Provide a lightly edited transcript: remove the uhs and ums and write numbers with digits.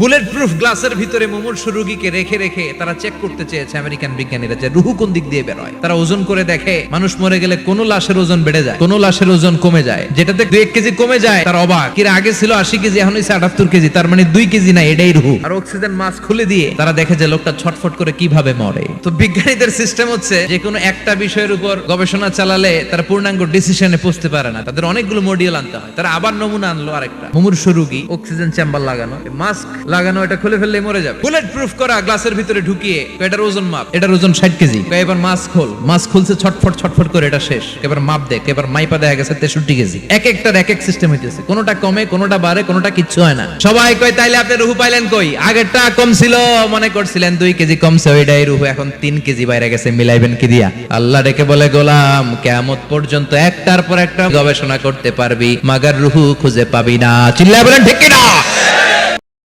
Bullet proof গ্লাসের ভিতরে মুমূর্ষ রোগীকে রেখে রেখে তারা চেক করতে চেয়েছে আমেরিকান বিজ্ঞানীরা যে রুহু কোন দিক দিয়ে বের হয়। তারা ওজন করে দেখে মানুষ মরে গেলে কোন লাশের ওজন বেড়ে যায়, কোন লাশের ওজন কমে যায়। যেটাতে 2 কেজি কমে যায় তার অবাক, কিরা আগে ছিল 80 কেজি এখন হইছে 78 কেজি, তার মানে 2 কেজি না, এটাই রুহু। আর অক্সিজেন মাস্ক খুলে দিয়ে তারা দেখে যে লোকটা ছটফট করে কিভাবে মরে। তো বিজ্ঞানীদের সিস্টেম হচ্ছে যে কোনো একটা বিষয়ের উপর গবেষণা চালালে তারা পূর্ণাঙ্গ ডিসিশনে পৌঁছতে পারে না, তাদের অনেকগুলো মডিউল আনতে হয়। তারা আবার নমুনা আনলো আরেকটা মুমূর্ষ রোগী, অক্সিজেন চেম্বার লাগানো, মাস্ক লাগানো, এটা খুলে ফেললে মরে যাবে। বুলেট প্রুফ করা গ্লাসের ভিতরে ঢুকিয়ে এটার ওজন মাপ, এটার ওজন 60 কেজি। এবার মাস্ক খোল, মাস্ক খুলছে ছটফট ছটফট করে, এটা শেষ। এবার মাপ দেখ, এবার মাইপা দেখা গেছে 63 কেজি। এক একটার এক এক সিস্টেম হইতেছে, কোনোটা কমে কোনোটা বাড়ে কোনোটা কিচ্ছু হয় না। সবাই কয় তাইলে আপনি রুহু পাইলেন কই? আগেরটা কম ছিল, মনে করছিলেন 2 কেজি কমছে, ওইটাই রুহু, এখন 3 কেজি বাইরে গেছে, মিলাইবেন কি দিয়া? আল্লাহ ডেকে বলে, গোলাম কিয়ামত পর্যন্ত একটার পর একটা গবেষণা করতে পারবি, মাগার রুহু খুঁজে পাবি না। চিল্লায় বলেন ঠিক কিনা?